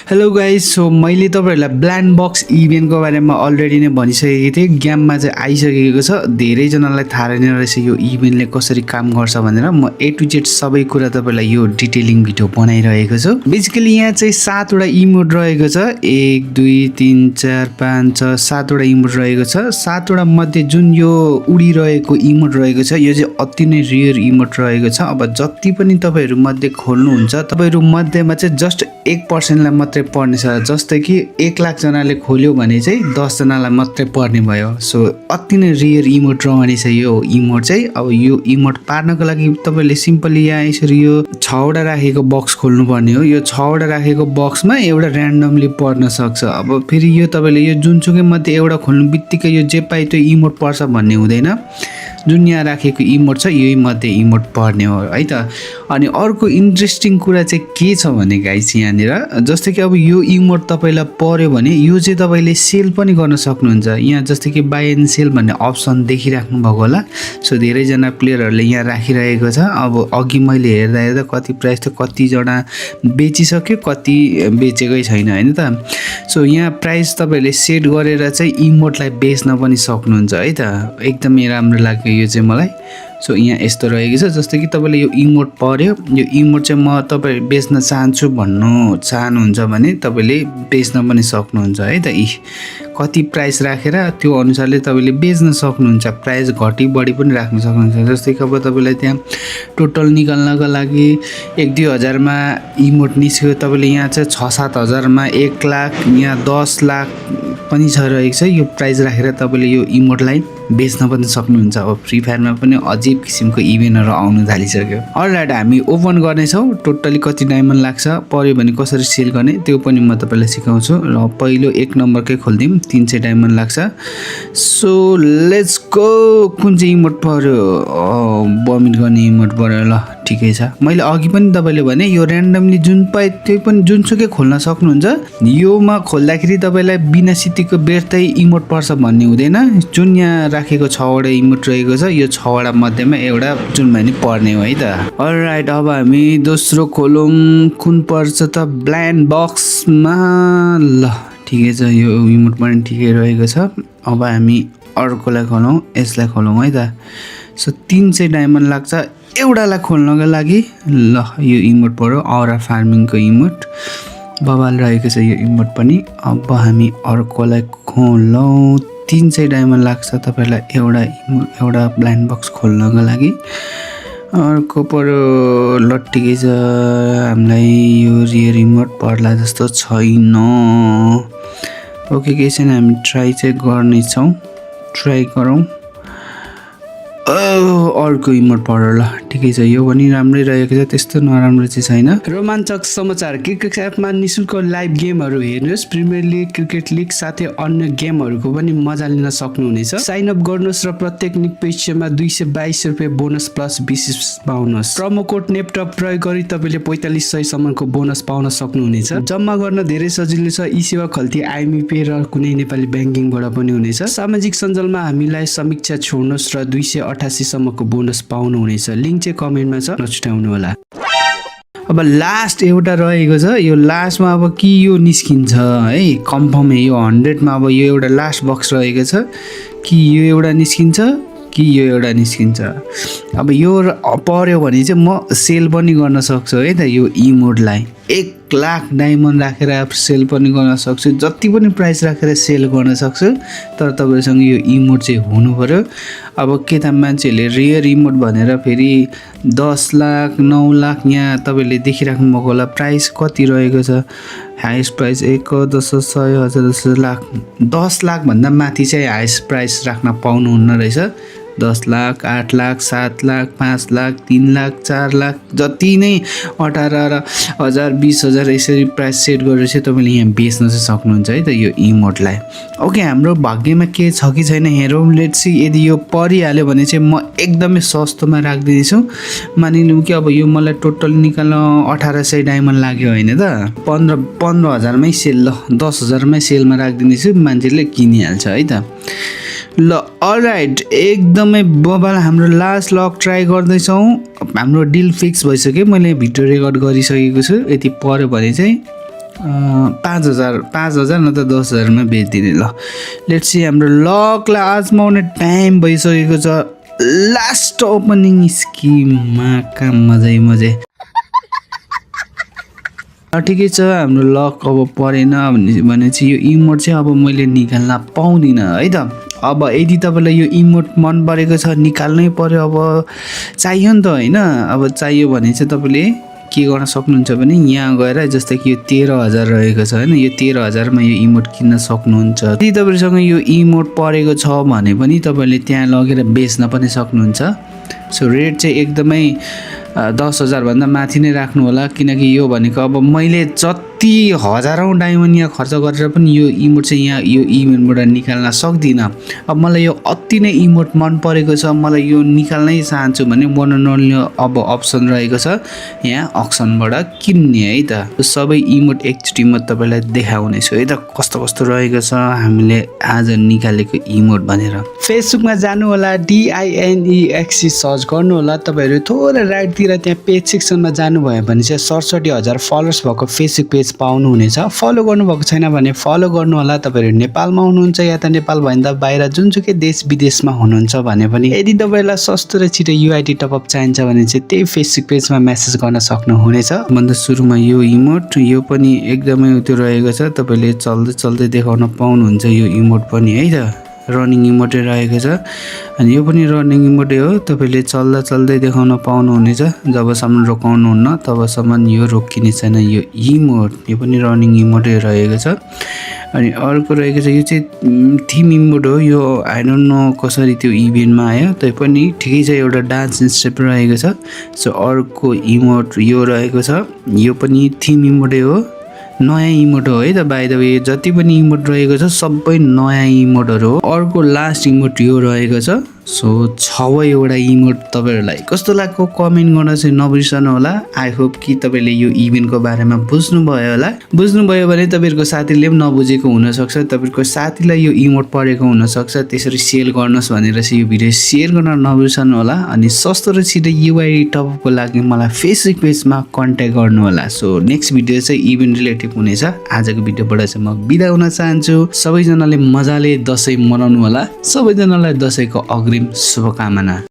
Hello guys, so मैले तपाईँहरूलाई ब्ल्यान्ड box इभेन्टको बारेमा अलरेडी नै भनिसकेको थिएँ। गेममा चाहिँ आइसकेको छ। धेरैजनालाई थाहा रहेन रहेछ यो इभेन्टले कसरी काम गर्छ भनेर। म ए टु जेड सबै कुरा तपाईँलाई यो डिटेलिङ भिडियो बनाइरहेको छु। बेसिकली यहाँ चाहिँ 7वटा इमोट रहेको छ। 1 2 3 4 5 6 7वटा इमोट रहेको छ। 7वटा मध्ये जुन यो उडिरहेको इमोट रहेको छ यो चाहिँ अति नै रेयर इमोट रहेको छ। अब जति पनि तपाईँहरू मध्ये खोल्नुहुन्छ तपाईँहरू मध्येमा चाहिँ जस्ट 1% लाई मात्रै पर्ने छ। जस्तै कि 1 लाख जनाले खोल्यो भने चाहिँ 10 जनालाई मात्रै पर्ने भयो। सो अति नै रेयर इमोट रहने छ यो इमोट चाहिँ। अब यो इमोट पार्नको लागि तपाईँले सिम्पली यहाँ यसरी यो 6वटा राखेको बक्स खोल्नु पर्ने हो। यो 6वटा राखेको बक्समा एउटा ऱ्यान्डमली पर्न सक्छ। अब फेरि यो तपाईँले यो जुनसुकै मध्ये एउटा खोल्नु बित्तिकै यो जे पाइ त्यो इमोट पर्छ भन्ने हुँदैन। जुन यहाँ राखेको इमोट छ यही मध्ये इमोट पर्ने हो है त। अनि अर्को इन्ट्रेस्टिङ कुरा चाहिँ के छ भने गाइस, यहाँनिर जस्तै कि अब यो इमोट तपाईँलाई पर्यो भने यो चाहिँ तपाईँले सेल पनि गर्न सक्नुहुन्छ। यहाँ जस्तै कि बाई एन्ड सेल भन्ने अप्सन देखिराख्नु भएको होला। सो धेरैजना प्लेयरहरूले यहाँ राखिरहेको छ। अब अघि मैले हेर्दा कति प्राइस त कतिजना बेचिसक्यो, कति बेचेकै छैन होइन त। सो यहाँ प्राइस तपाईँहरूले सेट गरेर चाहिँ इमोटलाई बेच्न पनि सक्नुहुन्छ है त। एकदमै राम्रो लाग्यो यो चाहिँ मलाई। सो यहाँ यस्तो रहेको छ। जस्तै कि तपाईँले यो इमोट पर्यो, यो इमोट चाहिँ म तपाईँ बेच्न चाहन्छु भन्नु चाहनुहुन्छ भने तपाईँले बेच्न पनि सक्नुहुन्छ है त। कति प्राइस राखेर त्यो अनुसारले तपाईँले बेच्न सक्नुहुन्छ। प्राइस घटी बढी पनि राख्न सक्नुहुन्छ। जस्तै कि अब तपाईँलाई त्यहाँ टोटल निकाल्नको लागि 1-2 हजारमा इमोट निस्क्यो, तपाईँले यहाँ चाहिँ 6-7 हजारमा 1 लाख यहाँ 10 लाख पनि छ रहेको छ। यो प्राइस राखेर तपाईँले यो इमोटलाई बेच्न पनि सक्नुहुन्छ। अब फ्री फायरमा पनि अजीब किसिमको इभेन्टहरू आउनु थालिसक्यो। अलराइट, हामी ओपन गर्नेछौँ। टोटली कति डायमन्ड लाग्छ, पर्यो भने कसरी सेल गर्ने त्यो पनि म तपाईँलाई सिकाउँछु। र पहिलो 1 नम्बरकै खोलिदिउँ, 300 डायमन्ड लाग्छ। So let's go. कुन चाहिँ इमोट पर्यो? बमिट गर्ने इमोट पर्यो। ल ठिकै छ। मैले अघि पनि तपाईँले भने यो ऱ्यान्डमली जुन पाए त्यो पनि जुनसुकै खोल्न सक्नुहुन्छ। योमा खोल्दाखेरि तपाईँलाई बिना सित्तीको बेर्तै इमोट पर्छ भन्ने हुँदैन। जुन यहाँ राखेको 6वटा इमोट रहेको छ यो 6वटा मध्येमा एउटा जुन भने पर्ने हो है त। अलराइट, अब हामी दोस्रो खोलौँ। कुन पर्छ त? ब्ल्यान्ड बक्समा। ल ठिकै छ, यो इमोट पनि ठिकै रहेको छ। अब हामी अर्कोलाई खोलौँ, यसलाई खोलौँ है त। सो 300 डायमन्ड लाग्छ एउटालाई खोल्नको लागि। ल यो इमोट पर्यो, औरा फार्मिङको इमोट। बबाल रहेको छ यो इमोट पनि। अब हामी अर्कोलाई खोलौँ। 300 डायमन्ड लाग्छ तपाईँलाई एउटा ब्ल्यान्ड बक्स खोल्नको लागि। अर्को पर्यो। ल ठिकै छ, हामीलाई यो रियर इमोट पर्ला जस्तो छैन। ओके, केही छैन, हामी ट्राई चाहिँ गर्नेछौँ। ट्राई गरौँ। अर्को इमोट पर्यो। ल ठिकै छ, यो पनि राम्रै रहेको छ, त्यस्तो नराम्रो चाहिँ छैन। रोमाञ्चक समाचार। क्रिकेट एपमा निःशुल्क लाइभ गेमहरू हेर्नुहोस्। प्रिमियर लिग, क्रिकेट लिग साथै अन्य गेमहरूको पनि मजा लिन सक्नुहुनेछ। साइन अप गर्नुहोस् र प्रत्येक निक पेजमा 222 रुपियाँ बोनस प्लस 20 पाउनुहोस्। प्रोमो कोड नेपटप प्रयोग गरी तपाईँले 4500 सम्मको बोनस पाउन सक्नुहुनेछ। जम्मा गर्न धेरै सजिलो छ। ई सेवा खल्ती, आइएमपी र कुनै नेपाली ब्याङ्किङबाट पनि हुनेछ। सामाजिक सञ्जालमा हामीलाई समीक्षा छोड्नुहोस् र 288 सम्मको बोनस पाउनुहुनेछ। लिङ्क चाहिँ कमेन्टमा छ, नछुटाउनु होला। अब लास्ट एउटा रहेको छ। यो लास्टमा अब कि यो निस्किन्छ है, कन्फर्म है यो 100मा। अब यो एउटा लास्ट बक्स रहेको छ कि यो एउटा निस्किन्छ कि यो एउटा निस्किन्छ। अब यो पर्यो भने चाहिँ म सेल पनि गर्न सक्छु है त। यो इमोटलाई 1 लाख डायमन्ड राखेर सेल पनि गर्न सक्छु, जति पनि प्राइस राखेर सेल गर्न सक्छु। तर तपाईँसँग यो इमोट चाहिँ हुनु पर्यो। अब के त मान्छेहरूले रेयर इमोट भनेर फेरि 10 लाख 9 लाख यहाँ तपाईँले देखिराख्नु भएको होला। प्राइस कति रहेको छ? हाइएस्ट प्राइस 1 10 100 1000 10 लाख 10 लाख भन्दा माथि चाहिँ हाइएस्ट प्राइस राख्न पाउनुहुन्न रहेछ। 10 लाख 8 लाख 7 लाख 5 लाख 3 लाख 4 लाख जति नै 18,000 20,000 यसरी प्राइस सेट गरेर चाहिँ तपाईँले यहाँ बेच्न चाहिँ सक्नुहुन्छ है त यो इमोटलाई। ओके, हाम्रो भाग्यमा के छ कि छैन हेरौँ। Let's see. यदि यो परिहाल्यो भने चाहिँ म एकदमै सस्तोमा राखिदिनेछु। मानिलिउँ कि अब यो मलाई टोटल निकाल्न 1800 डायमन्ड लाग्यो होइन त। 15,000मै सेल, ल 10,000मै सेलमा राखिदिनेछु। मान्छेले किनिहाल्छ है त। ल अलराइट, एकदमै बबाल। हाम्रो लास्ट लक ट्राई गर्दैछौँ। हाम्रो डिल फिक्स भइसक्यो। मैले भिडियो रेकर्ड गरिसकेको छु। यति पर्यो भने चाहिँ 5,000 न त 10,000 मा बेचिदिने ल। लेट्स सी हाम्रो लकलाई आजमाउने टाइम भइसकेको छ। लास्ट ओपनिङ स्किममा काम मजै मजे। ठिकै छ हाम्रो लक अब परेन भने चाहिँ यो इमोट चाहिँ अब मैले निकाल्न पाउँदिनँ है त। अब यदि तपाईँलाई यो इमोट मन परेको छ निकाल्नै पर्यो, अब चाहियो नि त होइन। अब चाहियो भने चाहिँ तपाईँले के गर्न सक्नुहुन्छ भने यहाँ गएर जस्तै कि यो 13,000 रहेको छ होइन, यो 13,000 मा यो इमोट किन्न सक्नुहुन्छ। यदि तपाईँसँग यो इमोट परेको छ भने पनि तपाईँले त्यहाँ लगेर बेच्न पनि सक्नुहुन्छ। सो रेट चाहिँ एकदमै 10,000 भन्दा माथि नै राख्नु होला, किनकि यो भनेको अब मैले जति हजारौँ डायमन्ड यहाँ खर्च गरेर पनि यो इमोट चाहिँ यहाँ यो इभेन्टबाट निकाल्न सक्दिनँ। अब मलाई यो अति नै इमोट मन परेको छ, मलाई यो निकाल्नै चाहन्छु भने वान एन्ड ओन्ली अब अप्सन रहेको छ यहाँ अक्सनबाट किन्ने है त। सबै इमोट एकचोटि म तपाईँलाई देखाउनेछु है त कस्तो कस्तो रहेको छ हामीले आज निकालेको इमोट भनेर। फेसबुकमा जानु होला, DINEXC सर्च गर्नु होला। तपाईँहरू थोरै राइटतिर त्यहाँ पेज सेक्सनमा जानुभयो भने चाहिँ 67,000 फलोवर्स भएको फेसबुक पेज पाउनुहुनेछ। फलो गर्नुभएको छैन भने फलो गर्नु होला। तपाईँहरू नेपालमा हुनुहुन्छ या त नेपालभन्दा बाहिर जुनसुकै देश विदेशमा हुनुहुन्छ भने पनि यदि तपाईँलाई सस्तो र छिटो UID टपअप चाहिन्छ भने चाहिँ त्यही फेसबुक पेजमा मेसेज गर्न सक्नुहुनेछ। भन्दा सुरुमा यो इमोट यो पनि एकदमै त्यो रहेको छ, तपाईँले चल्दै चल्दै देखाउन पाउनुहुन्छ यो इमोट पनि है त। रनिङ इमोटै रहेको छ अनि यो पनि रनिङ इमोटै हो। तपाईँले चल्दा चल्दै देखाउन पाउनुहुनेछ। जबसम्म रोकाउनुहुन्न तबसम्म यो रोकिने छैन यो इमोट। यो पनि रनिङ इमोटै रहेको छ। अनि अर्को रहेको छ यो चाहिँ थिम इमोट हो। यो आई डोन्ट नो कसरी त्यो इभेन्टमा आयो, तैपनि ठिकै छ एउटा डान्स स्टेप रहेको छ। सो अर्को इमोट यो रहेको छ, यो पनि थिम इमोटै हो, नयाँ इमोट हो है त। बाइ द वे जति पनि इमोट रहेको छ सबै नयाँ इमोटहरू हो। अर्को लास्ट इमोट यो रहेको छ। सो 6वटा इमोट तपाईँहरूलाई कस्तो लाग्यो कमेन्ट गर्न चाहिँ नबिर्सनु होला। आई होप कि तपाईँले यो इभेन्टको बारेमा बुझ्नुभयो होला। बुझ्नुभयो भने तपाईँहरूको साथीले पनि नबुझेको हुनसक्छ, तपाईँहरूको साथीलाई यो इमोट परेको हुनसक्छ, त्यसरी सेयर गर्नुहोस् भनेर चाहिँ यो भिडियो सेयर गर्न नबिर्सनु होला। अनि सस्तो र छिटो UID टपअपको लागि मलाई फेसबुक पेजमा कन्ट्याक्ट गर्नु होला। सो नेक्स्ट भिडियो चाहिँ इभेन्ट रिलेटेड हुनेछ। आजको भिडियोबाट चाहिँ म बिदा हुन चाहन्छु। सबैजनाले मजाले दसैँ मनाउनु होला। सबैजनालाई दसैँको अग्रिम शुभकामना।